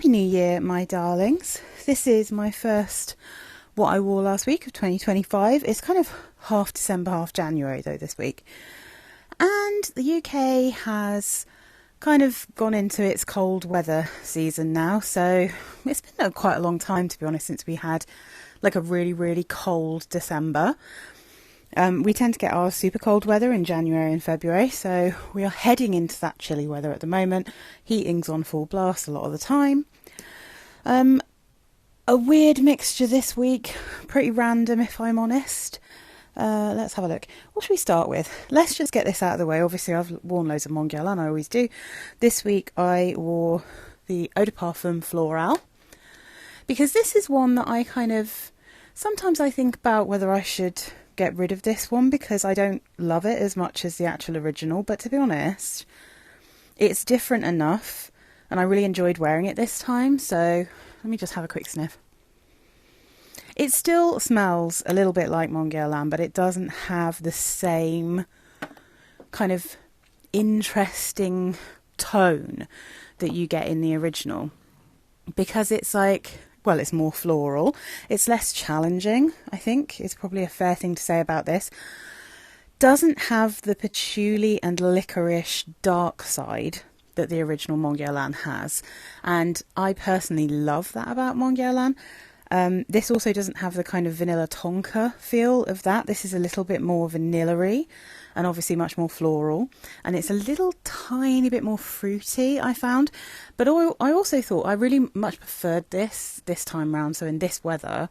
Happy New Year, my darlings. This is my first what I wore last week of 2025. It's kind of half December, half January though this week. And the UK has kind of gone into its cold weather season now. So it's been quite a long time, to be honest, since we had like a really, really cold December. We tend to get our super cold weather in January and February, so we are heading into that chilly weather at the moment. Heating's on full blast a lot of the time. A weird mixture this week, pretty random if I'm honest. Let's have a look. What should we start with? Let's just get this out of the way. Obviously I've worn loads of Mon Guerlain, I always do. This week I wore the Eau de Parfum Florale, because this is one that I sometimes I think about whether I should get rid of this one, because I don't love it as much as the actual original, but to be honest, it's different enough and I really enjoyed wearing it this time. So let me just have a quick sniff. It still smells a little bit like Mon Guerlain, but it doesn't have the same kind of interesting tone that you get in the original, because it's like, well, it's more floral. It's less challenging, I think, is probably a fair thing to say about this. Doesn't have the patchouli and licorice dark side that the original Mon Guerlain has. And I personally love that about Mon Guerlain. This also doesn't have the kind of vanilla tonka feel of that. This is a little bit more vanilla-y and obviously much more floral. And it's a little tiny bit more fruity, I found. But I also thought I really much preferred this time round, so in this weather,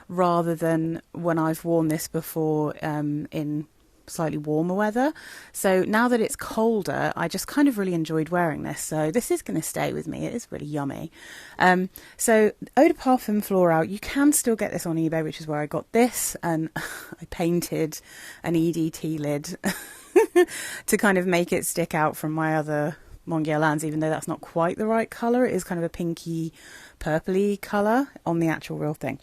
rather than when I've worn this before in slightly warmer weather. So now that it's colder, I just kind of really enjoyed wearing this. So this is going to stay with me. It is really yummy. So Eau de Parfum Florale, you can still get this on eBay, which is where I got this. And I painted an EDT lid to kind of make it stick out from my other Mon Guerlains, even though that's not quite the right colour. It is kind of a pinky purpley colour on the actual real thing.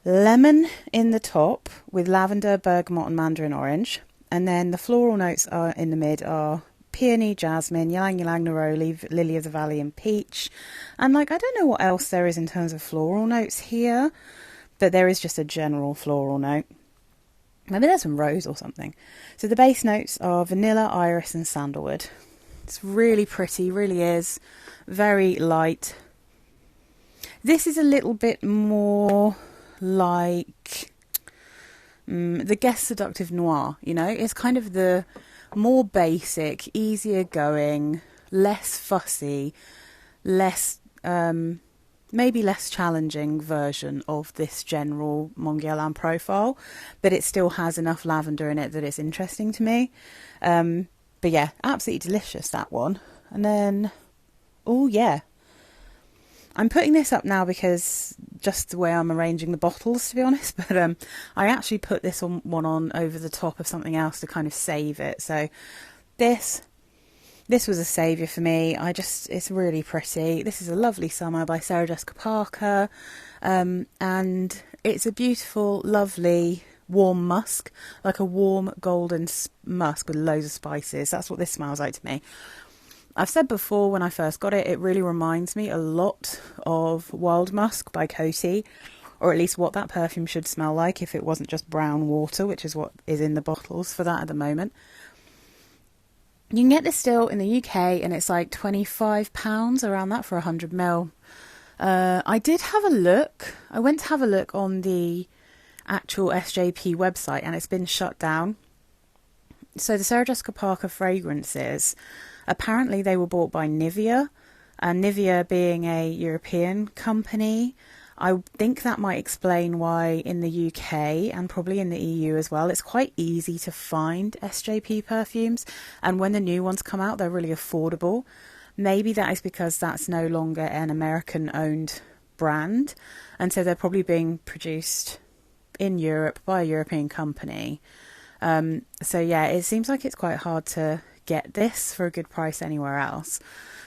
Lemon in the top with lavender, bergamot and mandarin orange. And then the floral notes are in the mid are peony, jasmine, ylang ylang, neroli, lily of the valley and peach. And like, I don't know what else there is in terms of floral notes here, but there is just a general floral note. Maybe there's some rose or something. So the base notes are vanilla, iris and sandalwood. It's really pretty, really is. Very light. This is a little bit more like the Guess Seductive Noir, you know? It's kind of the more basic, easier going, less fussy, less maybe less challenging version of this general Mon Guerlain profile, but it still has enough lavender in it that it's interesting to me. But yeah, absolutely delicious, that one. And then, oh yeah, I'm putting this up now because just the way I'm arranging the bottles, to be honest, but I actually put this one on over the top of something else to kind of save it. So this was a saviour for me. It's really pretty. This is A Lovely Summer by Sarah Jessica Parker, and it's a beautiful, lovely, warm musk, like a warm golden musk with loads of spices. That's what this smells like to me. I've said before, when I first got it, it really reminds me a lot of Wild Musk by Coty, or at least what that perfume should smell like if it wasn't just brown water, which is what is in the bottles for that at the moment. You can get this still in the UK and it's like £25 around that for 100ml. I did have a look. I went to have a look on the actual SJP website and it's been shut down. So the Sarah Jessica Parker fragrances, apparently they were bought by Nivea, and Nivea being a European company, I think that might explain why in the UK and probably in the EU as well, it's quite easy to find SJP perfumes, and when the new ones come out they're really affordable. Maybe that is because that's no longer an American owned brand, and so they're probably being produced in Europe by a European company. So yeah, it seems like it's quite hard to get this for a good price anywhere else.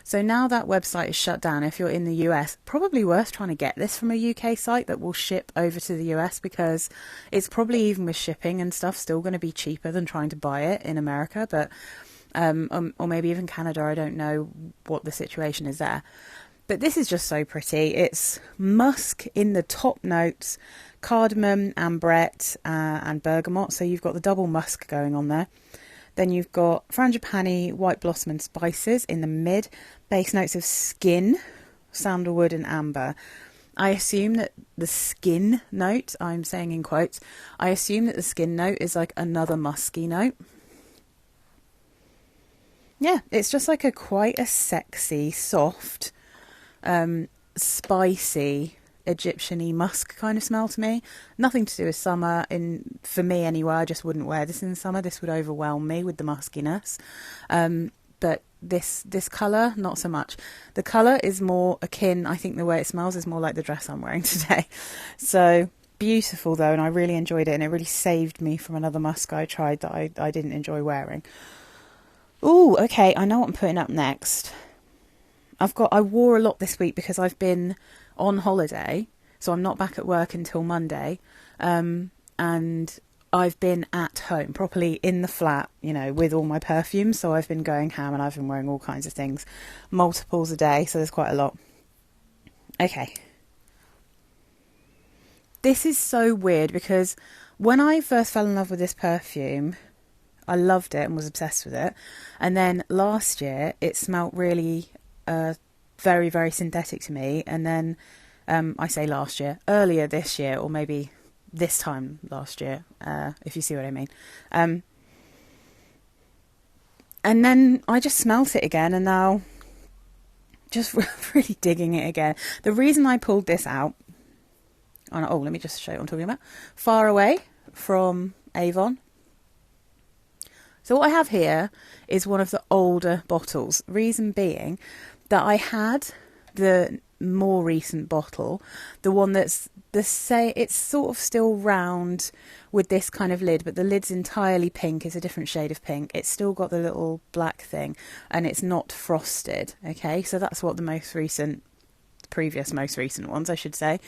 So now that website is shut down, if you're in the US, probably worth trying to get this from a UK site that will ship over to the US, because it's probably, even with shipping and stuff, still going to be cheaper than trying to buy it in America, but or maybe even Canada. I don't know what the situation is there. But this is just so pretty. It's musk in the top notes, cardamom, ambrette, and bergamot. So you've got the double musk going on there. Then you've got frangipani, white blossom and spices in the mid. Base notes of skin, sandalwood and amber. I assume that the skin note, I'm saying in quotes, I assume that the skin note is like another musky note. Yeah, it's just like quite a sexy, soft, spicy, Egyptian-y musk kind of smell to me. Nothing to do with summer. For me anyway, I just wouldn't wear this in summer. This would overwhelm me with the muskiness. But this colour, not so much. The colour is more akin, I think the way it smells is more like the dress I'm wearing today. So beautiful though, and I really enjoyed it, and it really saved me from another musk I tried that I didn't enjoy wearing. Ooh, okay, I know what I'm putting up next. I wore a lot this week because I've been on holiday, so I'm not back at work until Monday, and I've been at home, properly in the flat, you know, with all my perfumes, so I've been going ham and I've been wearing all kinds of things, multiples a day, so there's quite a lot. Okay. This is so weird because when I first fell in love with this perfume, I loved it and was obsessed with it, and then last year it smelt really very, very synthetic to me, and then I say last year, earlier this year, or maybe this time last year, if you see what I mean. And then I just smelt it again, and now just really digging it again. The reason I pulled this out, let me just show you what I'm talking about. Far Away from Avon. So what I have here is one of the older bottles. Reason being that I had the more recent bottle, the one that's it's sort of still round with this kind of lid, but the lid's entirely pink. It's a different shade of pink. It's still got the little black thing, and it's not frosted. Okay, so that's what the previous most recent ones, I should say.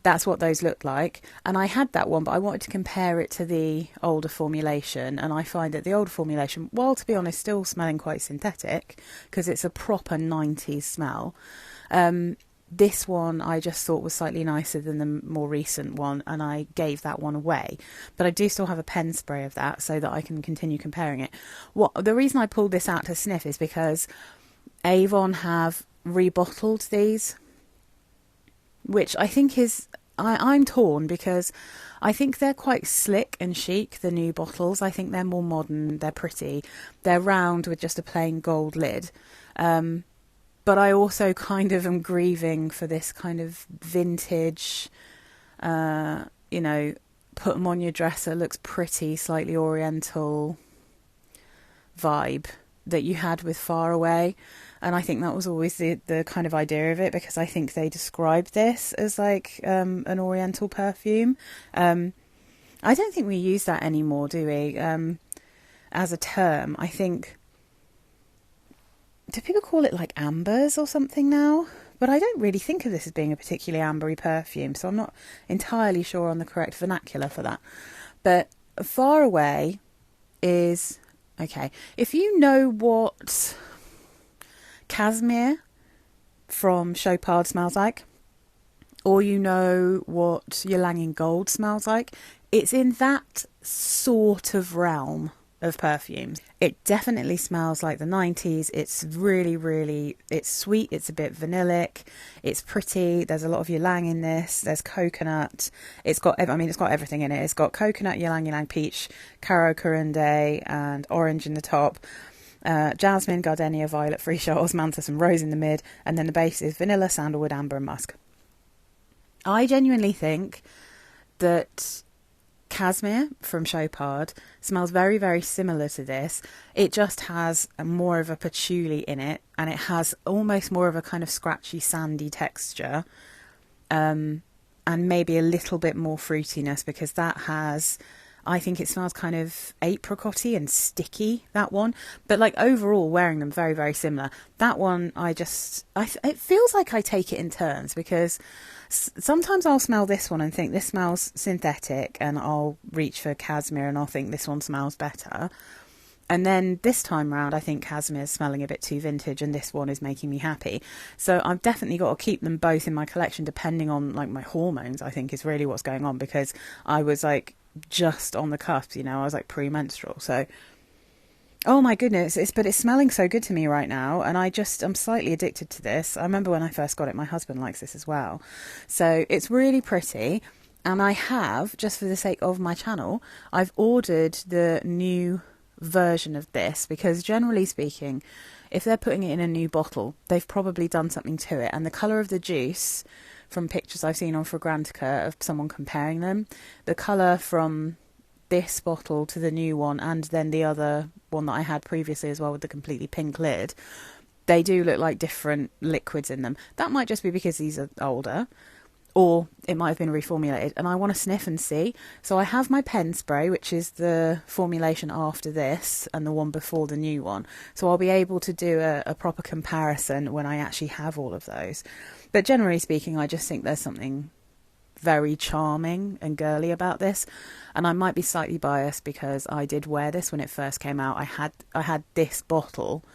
That's what those look like. And I had that one, but I wanted to compare it to the older formulation. And I find that the older formulation, while to be honest, still smelling quite synthetic, because it's a proper 90s smell. This one I just thought was slightly nicer than the more recent one, and I gave that one away. But I do still have a pen spray of that so that I can continue comparing it. The reason I pulled this out to sniff is because Avon have rebottled these, which I think is... I'm torn because I think they're quite slick and chic, the new bottles. I think they're more modern, they're pretty. They're round with just a plain gold lid. But I also kind of am grieving for this kind of vintage, you know, put them on your dresser, looks pretty, slightly oriental vibe that you had with Far Away. And I think that was always the kind of idea of it, because I think they described this as like an oriental perfume. I don't think we use that anymore, do we? As a term, I think... Do people call it like ambers or something now? But I don't really think of this as being a particularly ambery perfume, so I'm not entirely sure on the correct vernacular for that. But Far Away is... Okay, if you know what Cashmere from Chopard smells like, or you know what Ylang in Gold smells like, it's in that sort of realm of perfumes. It definitely smells like the 90s. It's really, really, it's sweet. It's a bit vanillic. It's pretty. There's a lot of ylang in this. There's coconut. It's got everything in it. It's got coconut, ylang peach, caro corunde, and orange in the top. Jasmine, gardenia, violet, freesia, osmanthus, and rose in the mid. And then the base is vanilla, sandalwood, amber, and musk. I genuinely think that Cashmere from Chopard smells very, very similar to this. It just has more of a patchouli in it, and it has almost more of a kind of scratchy, sandy texture, and maybe a little bit more fruitiness, because that has... I think it smells kind of apricot-y and sticky, that one. But like overall, wearing them very, very similar. That one, it feels like I take it in turns, because sometimes I'll smell this one and think this smells synthetic, and I'll reach for Cashmere and I'll think this one smells better. And then this time round, I think Casimir's smelling a bit too vintage and this one is making me happy. So I've definitely got to keep them both in my collection depending on like my hormones, I think is really what's going on, because I was like just on the cusp, you know, I was like premenstrual. So, oh my goodness, but it's smelling so good to me right now. And I'm slightly addicted to this. I remember when I first got it, my husband likes this as well. So it's really pretty. And I have, just for the sake of my channel, I've ordered the new version of this, because generally speaking, if they're putting it in a new bottle, they've probably done something to it. And the colour of the juice, from pictures I've seen on Fragrantica of someone comparing them, the colour from this bottle to the new one, and then the other one that I had previously as well with the completely pink lid, they do look like different liquids in them. That might just be because these are older, or it might have been reformulated, and I want to sniff and see. So I have my pen spray, which is the formulation after this and the one before the new one. So I'll be able to do a proper comparison when I actually have all of those. But generally speaking, I just think there's something very charming and girly about this. And I might be slightly biased because I did wear this when it first came out. I had this bottle,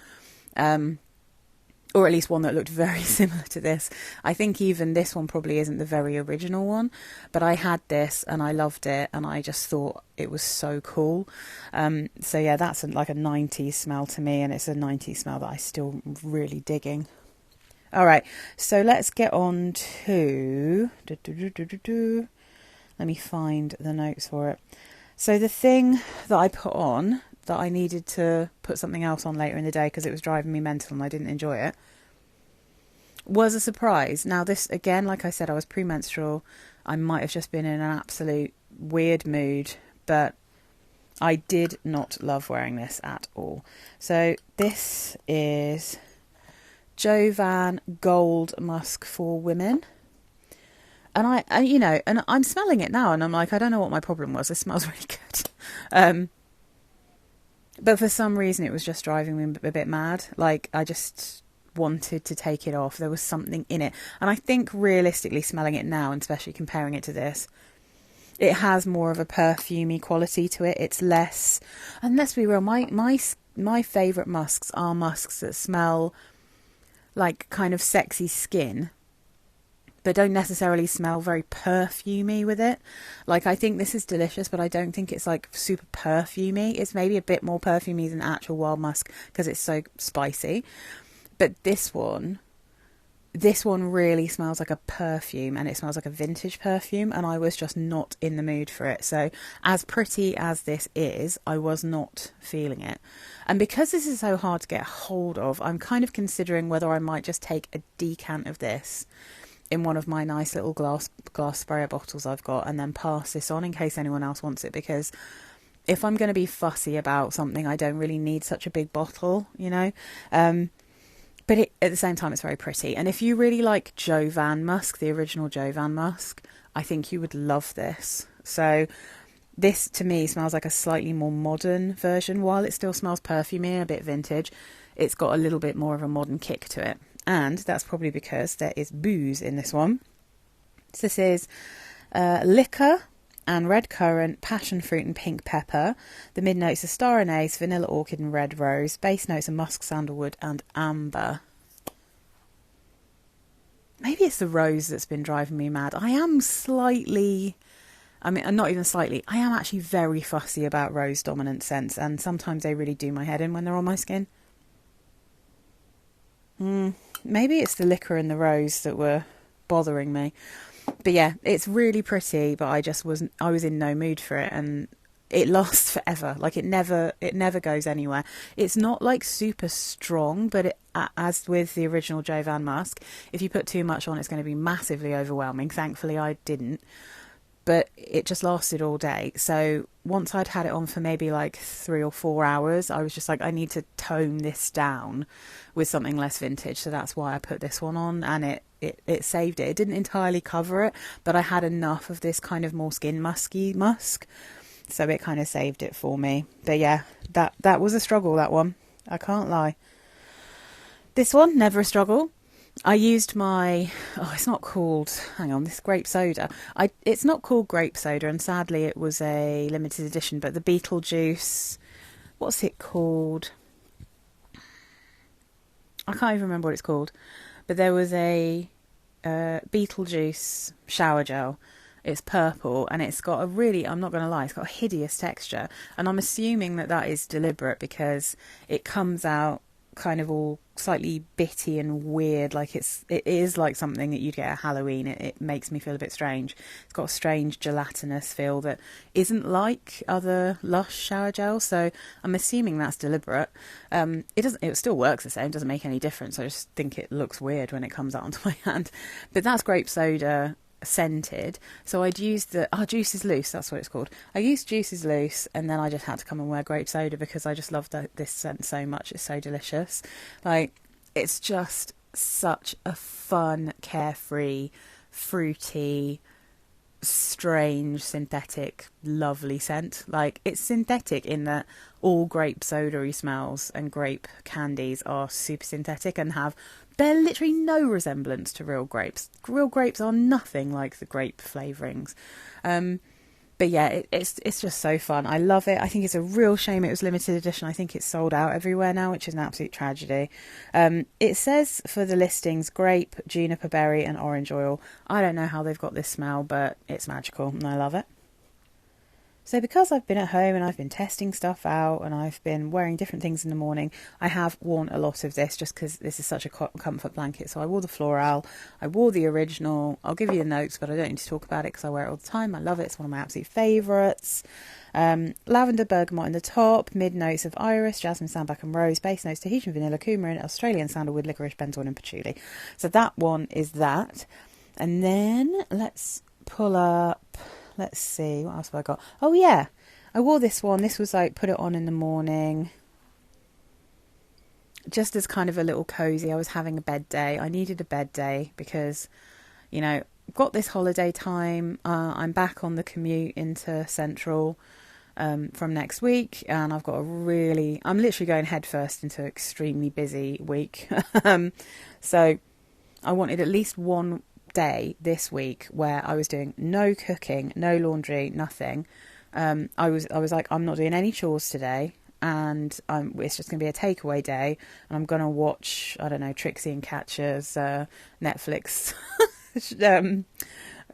or at least one that looked very similar to this. I think even this one probably isn't the very original one, but I had this and I loved it, and I just thought it was so cool. So yeah, that's like a 90s smell to me, and it's a 90s smell that I still really digging. All right, so let's get on to... Let me find the notes for it. So the thing that I put on, that I needed to put something else on later in the day because it was driving me mental and I didn't enjoy it, was a surprise. Now this, again, like I said, I was premenstrual. I might have just been in an absolute weird mood, but I did not love wearing this at all. So this is Jovan Gold Musk for Women. And and I'm smelling it now and I'm like, I don't know what my problem was. It smells really good. But for some reason it was just driving me a bit mad. Like, I just wanted to take it off. There was something in it. And I think realistically smelling it now, and especially comparing it to this, it has more of a perfumey quality to it. It's less, and let's be real, my favourite musks are musks that smell like kind of sexy skin, but don't necessarily smell very perfumey with it. Like, I think this is delicious, but I don't think it's like super perfumey. It's maybe a bit more perfumey than actual wild musk because it's so spicy. But this one really smells like a perfume, and it smells like a vintage perfume, and I was just not in the mood for it. So as pretty as this is, I was not feeling it. And because this is so hard to get hold of, I'm kind of considering whether I might just take a decant of this in one of my nice little glass sprayer bottles I've got, and then pass this on in case anyone else wants it, because if I'm going to be fussy about something, I don't really need such a big bottle, you know. But at the same time, it's very pretty. And if you really like Jovan musk, the original Jovan musk, I think you would love this. So this, to me, smells like a slightly more modern version. While it still smells perfumey and a bit vintage, it's got a little bit more of a modern kick to it. And that's probably because there is booze in this one. So this is liquor and red currant, passion fruit and pink pepper. The mid notes are star anise, vanilla orchid and red rose. Base notes are musk, sandalwood and amber. Maybe it's the rose that's been driving me mad. I am slightly... I mean, not even slightly. I am actually very fussy about rose dominant scents, and sometimes they really do my head in when they're on my skin. Maybe it's the liquor and the rose that were bothering me. But yeah, it's really pretty, but I was in no mood for it, and it lasts forever. Like, it never goes anywhere. It's not like super strong, but as with the original Jovan musk, if you put too much on, it's going to be massively overwhelming. Thankfully, I didn't. But it just lasted all day. So once I'd had it on for maybe like 3 or 4 hours, I was just like, I need to tone this down with something less vintage. So that's why I put this one on, and it saved it. It didn't entirely cover it, but I had enough of this kind of more skin musky musk, so it kind of saved it for me. But yeah, that was a struggle, that one. I can't lie. This one, never a struggle. I used my, it's not called, hang on, this grape soda. It's not called grape soda, and sadly it was a limited edition, but the Beetlejuice what's it called? I can't even remember what it's called, but there was a Beetlejuice shower gel. It's purple and it's got a really, I'm not going to lie, it's got a hideous texture, and I'm assuming that that is deliberate because it comes out kind of all slightly bitty and weird, like it is like something that you'd get at Halloween. It makes me feel a bit strange. It's got a strange gelatinous feel that isn't like other Lush shower gels, so I'm assuming that's deliberate. It still works the same, doesn't make any difference. I just think it looks weird when it comes out onto my hand. But that's grape soda scented, so I'd used Juice is Loose, that's what it's called. I used Juice is Loose, and then I just had to come and wear grape soda because I just love this scent so much. It's so delicious. Like, it's just such a fun, carefree, fruity, strange, synthetic, lovely scent. Like, it's synthetic in that all grape soda-y smells and grape candies are super synthetic and they're literally no resemblance to real grapes. Real grapes are nothing like the grape flavourings. But yeah, it's just so fun. I love it. I think it's a real shame it was limited edition. I think it's sold out everywhere now, which is an absolute tragedy. It says for the listings, grape, juniper berry and orange oil. I don't know how they've got this smell, but it's magical and I love it. So because I've been at home and I've been testing stuff out and I've been wearing different things in the morning, I have worn a lot of this just because this is such a comfort blanket. So I wore the Florale, I wore the original. I'll give you the notes, but I don't need to talk about it because I wear it all the time. I love it. It's one of my absolute favourites. Lavender, bergamot in the top, mid notes of iris, jasmine, sandalwood and rose, base notes Tahitian vanilla, coumarin, Australian sandalwood, licorice, benzoin and patchouli. So that one is that. And then let's pull up... Let's see, what else have I got? Oh yeah, I wore this one. This was like, put it on in the morning. Just as kind of a little cozy. I was having a bed day. I needed a bed day because, you know, I've got this holiday time. I'm back on the commute into Central from next week. And I've got I'm literally going headfirst into an extremely busy week. So I wanted at least one day this week where I was doing no cooking, no laundry, nothing. I was like, I'm not doing any chores today, and it's just going to be a takeaway day, and I'm going to watch, I don't know, Trixie and Katja's Netflix YouTube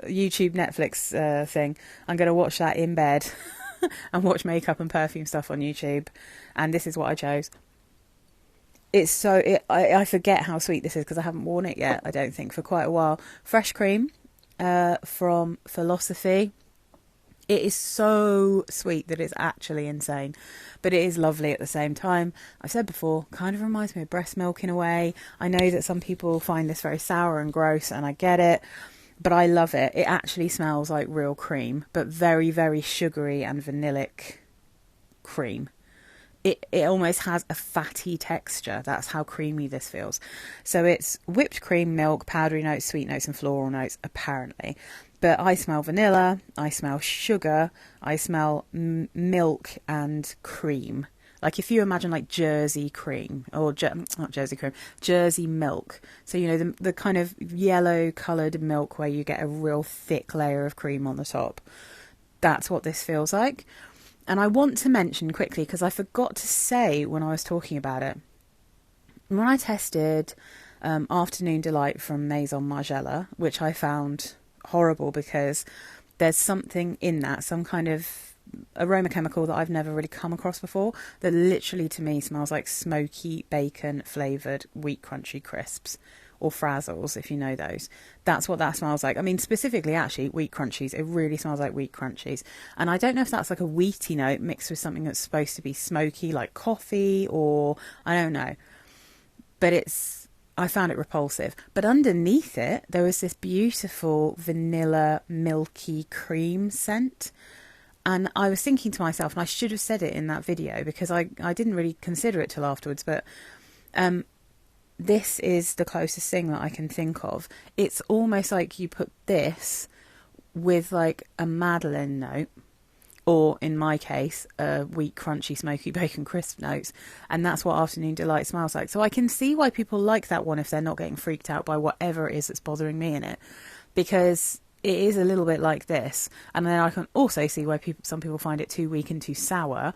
Netflix thing. I'm going to watch that in bed and watch makeup and perfume stuff on YouTube, and this is what I chose. It's so... I forget how sweet this is because I haven't worn it yet, I don't think, for quite a while. Fresh cream from Philosophy. It is so sweet that it's actually insane. But it is lovely at the same time. I've said before, kind of reminds me of breast milk in a way. I know that some people find this very sour and gross, and I get it. But I love it. It actually smells like real cream, but very, very sugary and vanillic cream. It almost has a fatty texture. That's how creamy this feels. So it's whipped cream, milk, powdery notes, sweet notes and floral notes, apparently. But I smell vanilla, I smell sugar, I smell milk and cream. Like if you imagine like Jersey cream, or not Jersey cream, Jersey milk. So, you know, the kind of yellow coloured milk where you get a real thick layer of cream on the top. That's what this feels like. And I want to mention quickly, because I forgot to say when I was talking about it, when I tested Afternoon Delight from Maison Margiela, which I found horrible because there's something in that, some kind of aroma chemical that I've never really come across before, that literally to me smells like smoky bacon flavoured wheat crunchy crisps. Or Frazzles, if you know those. That's what that smells like. I mean, specifically, actually, wheat crunchies. It really smells like wheat crunchies. And I don't know if that's like a wheaty note mixed with something that's supposed to be smoky, like coffee, or I don't know. But I found it repulsive. But underneath it, there was this beautiful vanilla, milky cream scent. And I was thinking to myself, and I should have said it in that video because I didn't really consider it till afterwards, but this is the closest thing that I can think of. It's almost like you put this with like a Madeleine note, or in my case, a wheat crunchy smoky bacon crisp notes, and that's what Afternoon Delight smells like. So I can see why people like that one if they're not getting freaked out by whatever it is that's bothering me in it, because it is a little bit like this. And then I can also see why some people find it too weak and too sour,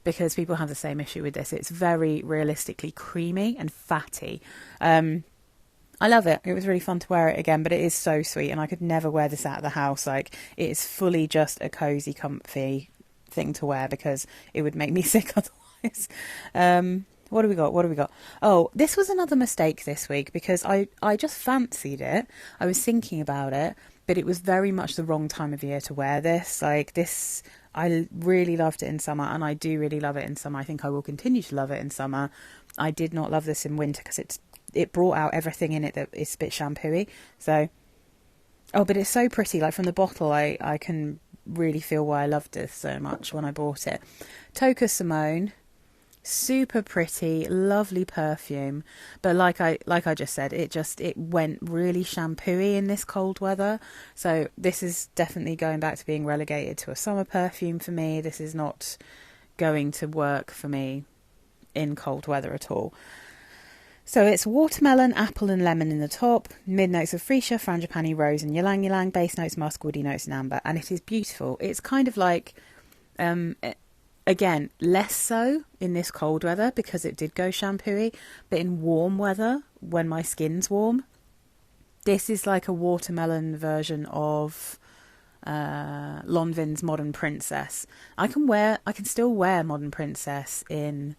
because people have the same issue with this. It's very realistically creamy and fatty. I love it. It was really fun to wear it again, but it is so sweet, and I could never wear this out of the house. Like, it is fully just a cozy, comfy thing to wear because it would make me sick otherwise. What do we got? Oh, this was another mistake this week because I just fancied it. I was thinking about it, but it was very much the wrong time of year to wear this. Like, this, I really loved it in summer, and I do really love it in summer. I think I will continue to love it in summer. I did not love this in winter because it brought out everything in it that is a bit shampooey. So, oh, but it's so pretty. Like, from the bottle, I can really feel why I loved this so much when I bought it. Tocca Simone, super pretty, lovely perfume. But like I just said, it went really shampooey in this cold weather. So this is definitely going back to being relegated to a summer perfume for me. This is not going to work for me in cold weather at all. So it's watermelon, apple and lemon in the top, mid notes of freesia, frangipani, rose and ylang ylang, base notes, musk, woody notes and amber. And it is beautiful. It's kind of like, again, less so in this cold weather because it did go shampooey, but in warm weather, when my skin's warm, this is like a watermelon version of Lanvin's Modern Princess. I can still wear Modern Princess in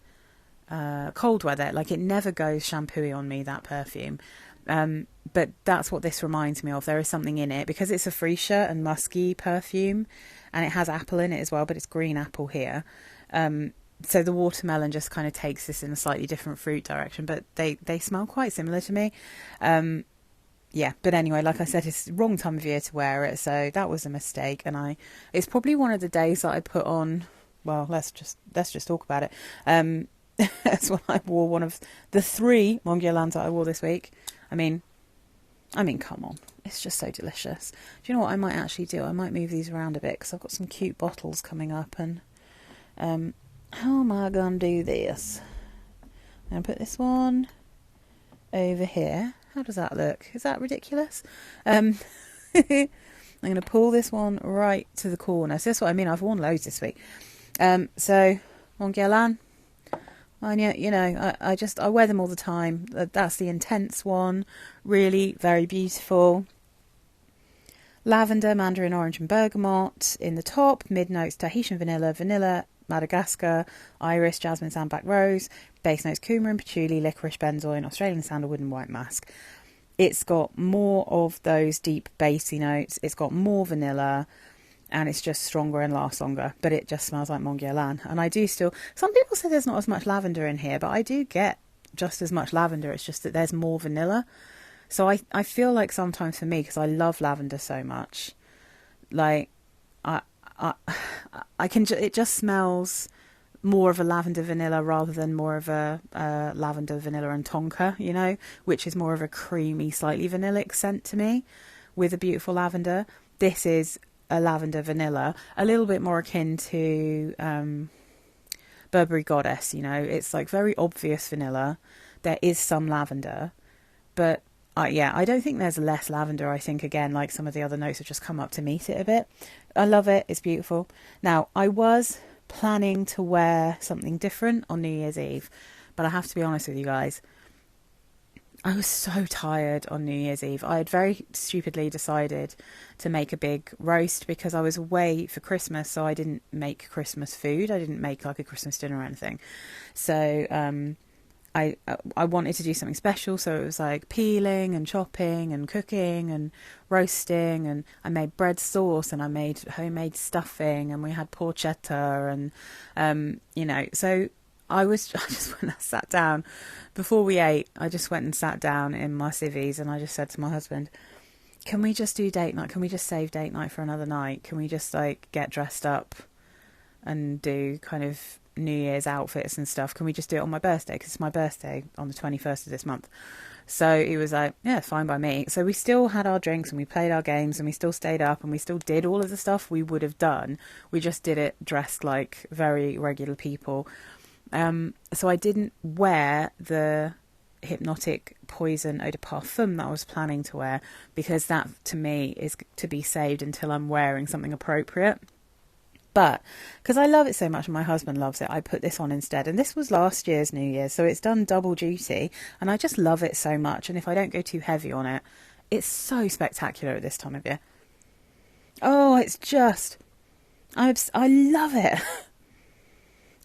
cold weather. Like, it never goes shampooey on me, that perfume, but that's what this reminds me of. There is something in it because it's a freesia and musky perfume, and it has apple in it as well, but it's green apple here, so the watermelon just kind of takes this in a slightly different fruit direction, but they smell quite similar to me. Yeah, but anyway, like I said, it's the wrong time of year to wear it, so that was a mistake. And it's probably one of the days that I put on, well, let's just talk about it. That's when I wore one of the 3 Mon Guerlains that I wore this week. I mean, come on. It's just so delicious. Do you know what I might actually do? I might move these around a bit because I've got some cute bottles coming up. And how am I going to do this? I'm going to put this one over here. How does that look? Is that ridiculous? I'm going to pull this one right to the corner. So that's what I mean. I've worn loads this week. So, Mon Guerlain. And yeah, you know, I wear them all the time. That's the Intense one. Really very beautiful. Lavender, mandarin, orange and bergamot in the top. Mid notes, Tahitian vanilla, Madagascar, iris, jasmine, sandbag, rose. Base notes, coumarin, patchouli, licorice, benzoin, Australian sandalwood and white musk. It's got more of those deep bassy notes. It's got more vanilla. And it's just stronger and lasts longer. But it just smells like Mon Guerlain. And I do still... Some people say there's not as much lavender in here, but I do get just as much lavender. It's just that there's more vanilla. So I feel like sometimes for me, because I love lavender so much, like, I can... It just smells more of a lavender vanilla rather than more of a lavender vanilla and tonka, you know, which is more of a creamy, slightly vanillic scent to me with a beautiful lavender. This is a lavender vanilla, a little bit more akin to Burberry Goddess, you know. It's like very obvious vanilla. There is some lavender, but yeah, I don't think there's less lavender. I think, again, like some of the other notes have just come up to meet it a bit. I love it. It's beautiful. Now, I was planning to wear something different on New Year's Eve, but I have to be honest with you guys, I was so tired on New Year's Eve. I had very stupidly decided to make a big roast because I was away for Christmas, so I didn't make Christmas food. I didn't make like a Christmas dinner or anything. So I wanted to do something special, so it was like peeling and chopping and cooking and roasting, and I made bread sauce and I made homemade stuffing and we had porchetta and you know, so I just went and sat down. Before we ate, I just went and sat down in my civvies and I just said to my husband, can we just do date night? Can we just save date night for another night? Can we just like get dressed up and do kind of New Year's outfits and stuff? Can we just do it on my birthday? Because it's my birthday on the 21st of this month. So he was like, yeah, fine by me. So we still had our drinks and we played our games and we still stayed up and we still did all of the stuff we would have done. We just did it dressed like very regular people. So I didn't wear the hypnotic poison eau de parfum that I was planning to wear, because that to me is to be saved until I'm wearing something appropriate. But because I love it so much and my husband loves it, I put this on instead. And this was last year's New Year's, so it's done double duty. And I just love it so much. And if I don't go too heavy on it, it's so spectacular at this time of year. Oh, it's just... I love it.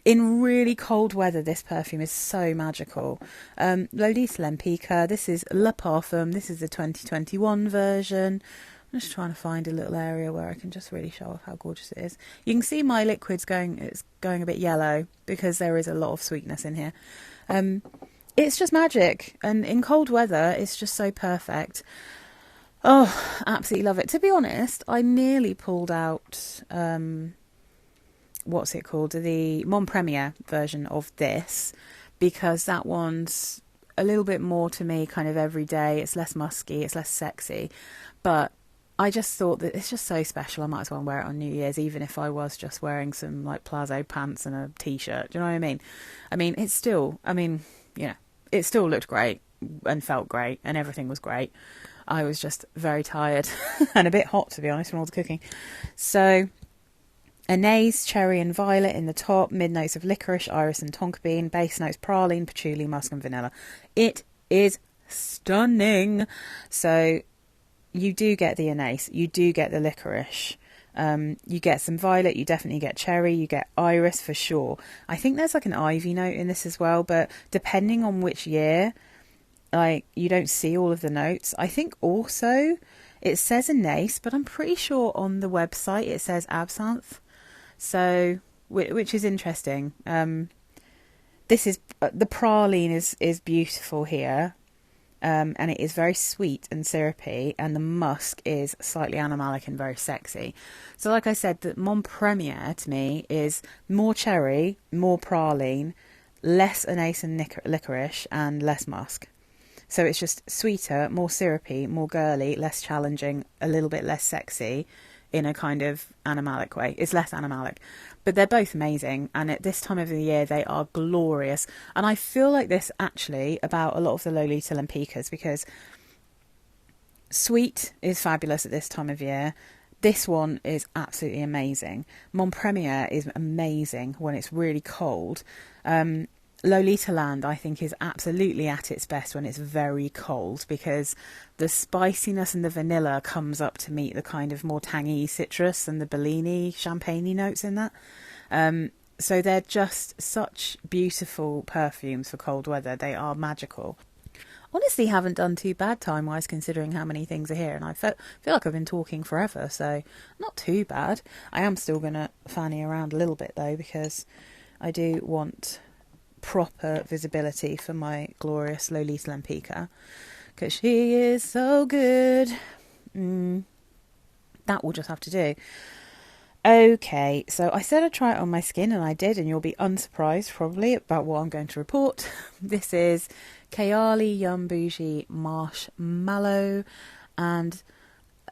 In really cold weather, this perfume is so magical. Lolita Lempicka. This is Le Parfum. This is the 2021 version. I'm just trying to find a little area where I can just really show off how gorgeous it is. You can see my liquid's going a bit yellow because there is a lot of sweetness in here. It's just magic, and in cold weather, it's just so perfect. Oh, absolutely love it. To be honest, I nearly pulled out, what's it called? The Mon Premier version of this, because that one's a little bit more to me kind of every day. It's less musky, it's less sexy, but I just thought that it's just so special. I might as well wear it on New Year's, even if I was just wearing some like plazo pants and a t-shirt. Do you know what I mean? I mean, it's still, it still looked great and felt great and everything was great. I was just very tired and a bit hot, to be honest, from all the cooking. So, anise, cherry and violet in the top, mid notes of licorice, iris and tonka bean, base notes praline, patchouli, musk and vanilla. It is stunning. So, you do get the anise, you do get the licorice, you get some violet, you definitely get cherry, you get iris for sure. I think there's like an ivy note in this as well, but depending on which year, like, you don't see all of the notes. I think also it says anise, but I'm pretty sure on the website it says absinthe, so which is interesting. This is the praline is beautiful here. And it is very sweet and syrupy, and the musk is slightly animalic and very sexy. So like I said, the Mon Premier to me is more cherry, more praline, less anise and licorice, and less musk. So it's just sweeter, more syrupy, more girly, less challenging, a little bit less sexy in a kind of animalic way. It's less animalic. But they're both amazing, and at this time of the year they are glorious. And I feel like this actually about a lot of the Lolita Lempickas, because sweet is fabulous at this time of year. This one is absolutely amazing. Mon Premier is amazing when it's really cold. Lolita Land, I think, is absolutely at its best when it's very cold, because the spiciness and the vanilla comes up to meet the kind of more tangy citrus and the Bellini champagne notes in that. So they're just such beautiful perfumes for cold weather. They are magical. Honestly, haven't done too bad time-wise considering how many things are here, and I feel like I've been talking forever, so not too bad. I am still going to fanny around a little bit though, because I do want proper visibility for my glorious Lolita Lempicka, because she is so good. That will just have to do. Okay, so I said I'd try it on my skin, and I did, and you'll be unsurprised probably about what I'm going to report. This is Kayali Yum Bougie Marshmallow, and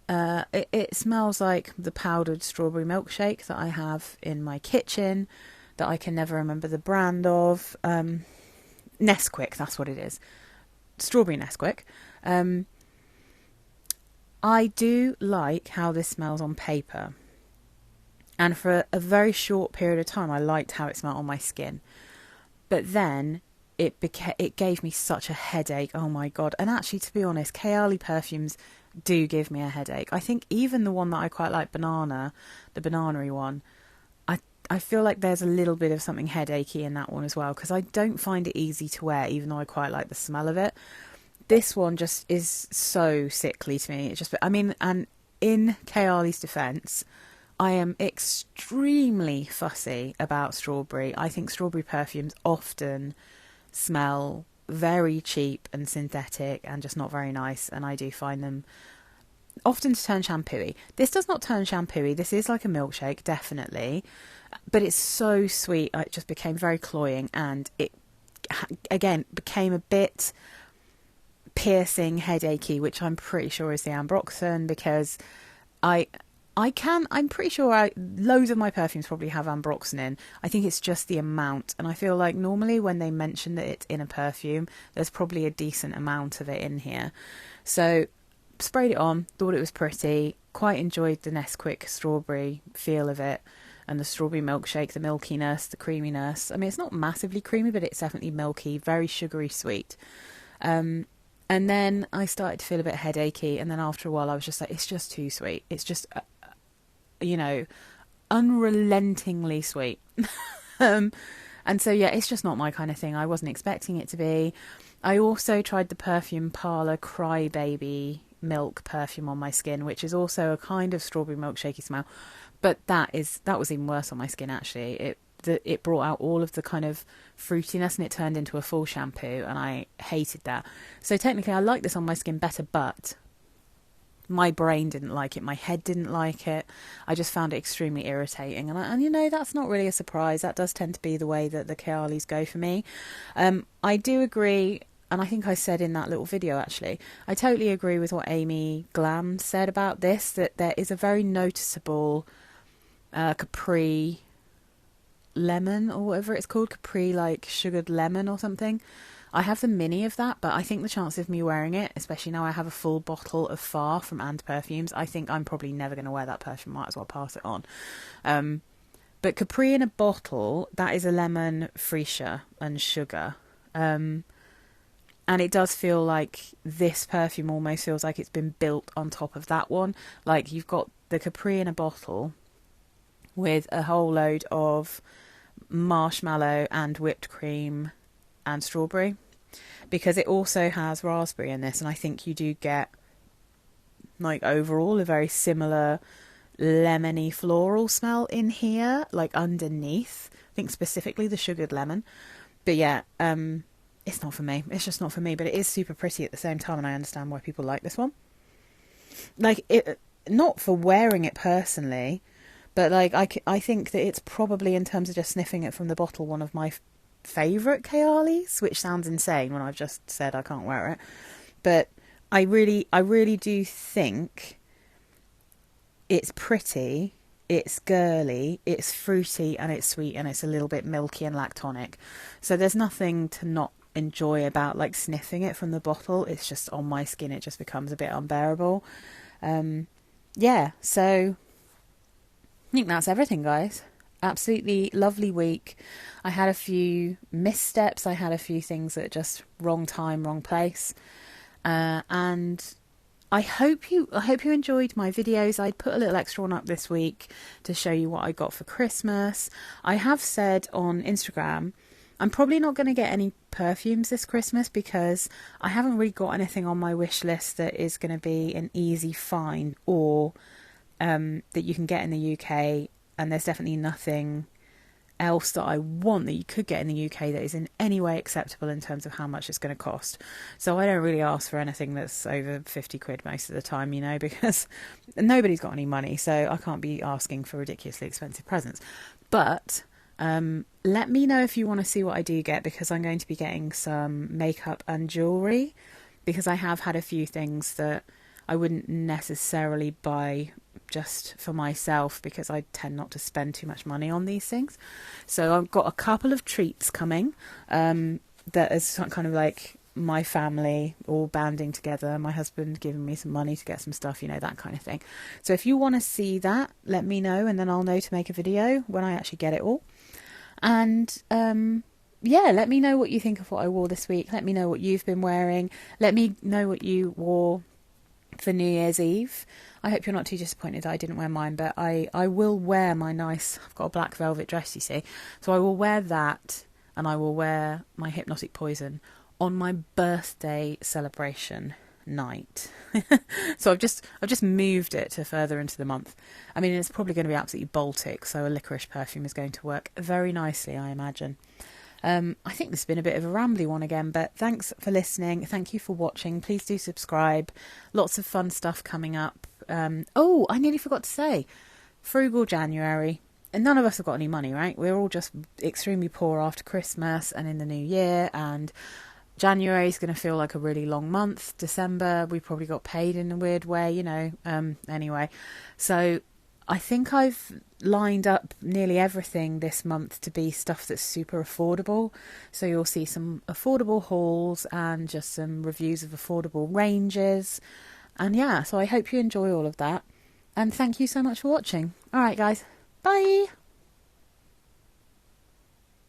it smells like the powdered strawberry milkshake that I have in my kitchen, that I can never remember the brand of. Nesquik, that's what it is. Strawberry Nesquik. I do like how this smells on paper. And for a very short period of time, I liked how it smelled on my skin. But then it gave me such a headache. Oh my God. And actually, to be honest, Kayali perfumes do give me a headache. I think even the one that I quite like, Banana, the banana-y one, I feel like there's a little bit of something headachy in that one as well, because I don't find it easy to wear, even though I quite like the smell of it. This one just is so sickly to me. It just, I mean, and in Kayali's defence, I am extremely fussy about strawberry. I think strawberry perfumes often smell very cheap and synthetic and just not very nice, and I do find them often to turn shampooey. This does not turn shampooey. This is like a milkshake, definitely, but it's so sweet. It just became very cloying, and it again became a bit piercing, headachy, which I'm pretty sure is the ambroxan, because I'm pretty sure loads of my perfumes probably have ambroxan in. I think it's just the amount, and I feel like normally when they mention that it's in a perfume, there's probably a decent amount of it in here. So sprayed it on, thought it was pretty, quite enjoyed the Nesquik strawberry feel of it. and the strawberry milkshake, the milkiness, the creaminess. I mean, it's not massively creamy, but it's definitely milky, very sugary sweet. And then I started to feel a bit headachy, and then after a while I was just like, it's just too sweet. It's just, unrelentingly sweet. And so, yeah, it's just not my kind of thing. I wasn't expecting it to be. I also tried the Perfume Parlour Crybaby Milk perfume on my skin, which is also a kind of strawberry milkshakey smell. But that was even worse on my skin, actually. It brought out all of the kind of fruitiness and it turned into a full shampoo, and I hated that. So technically I like this on my skin better, but my brain didn't like it, my head didn't like it. I just found it extremely irritating, and that's not really a surprise. That does tend to be the way that the Kayalis go for me. I do agree, and I think I said in that little video actually, I totally agree with what Amy Glam said about this, that there is a very noticeable Capri lemon, or whatever it's called, Capri like sugared lemon or something. I have the mini of that, but I think the chances of me wearing it, especially now I have a full bottle of Far from And Perfumes, I think I'm probably never going to wear that perfume. Might as well pass it on. But Capri in a bottle, that is a lemon, freesia and sugar. And it does feel like this perfume almost feels like it's been built on top of that one. Like you've got the Capri in a bottle with a whole load of marshmallow and whipped cream and strawberry, because it also has raspberry in this, and I think you do get like overall a very similar lemony floral smell in here, like underneath. I think specifically the sugared lemon. But yeah, it's not for me. It's just not for me, but it is super pretty at the same time, and I understand why people like this one. Like, it, not for wearing it personally, but like I think that it's probably, in terms of just sniffing it from the bottle, one of my favourite Kayalis, which sounds insane when I've just said I can't wear it. But I really do think it's pretty, it's girly, it's fruity, and it's sweet, and it's a little bit milky and lactonic. So there's nothing to not enjoy about like sniffing it from the bottle. It's just on my skin, it just becomes a bit unbearable. Yeah, so I think that's everything, guys. Absolutely lovely week. I had a few missteps. I had a few things that just wrong time, wrong place. And I hope you enjoyed my videos. I put a little extra one up this week to show you what I got for Christmas. I have said on Instagram, I'm probably not going to get any perfumes this Christmas because I haven't really got anything on my wish list that is going to be an easy find, or that you can get in the UK. And there's definitely nothing else that I want that you could get in the UK that is in any way acceptable in terms of how much it's going to cost. So I don't really ask for anything that's over 50 quid most of the time, because nobody's got any money, so I can't be asking for ridiculously expensive presents. But let me know if you want to see what I do get, because I'm going to be getting some makeup and jewellery, because I have had a few things that I wouldn't necessarily buy just for myself, because I tend not to spend too much money on these things. So I've got a couple of treats coming that is kind of like my family all banding together, my husband giving me some money to get some stuff, that kind of thing. So if you want to see that, let me know, and then I'll know to make a video when I actually get it all. And yeah, let me know what you think of what I wore this week. Let me know what you've been wearing. Let me know what you wore for New Year's Eve. I hope you're not too disappointed I didn't wear mine, but I will wear my I've got a black velvet dress, you see, so I will wear that, and I will wear my Hypnotic Poison on my birthday celebration night. So I've just moved it to further into the month. I mean, it's probably going to be absolutely Baltic, so a licorice perfume is going to work very nicely, I imagine. I think this has been a bit of a rambly one again, but thanks for listening. Thank you for watching. Please do subscribe. Lots of fun stuff coming up. Oh, I nearly forgot to say, frugal January. And none of us have got any money, right? We're all just extremely poor after Christmas and in the new year. And January is going to feel like a really long month. December, we probably got paid in a weird way, Anyway, so I think I've lined up nearly everything this month to be stuff that's super affordable. So you'll see some affordable hauls and just some reviews of affordable ranges. And yeah, so I hope you enjoy all of that. And thank you so much for watching. All right, guys. Bye.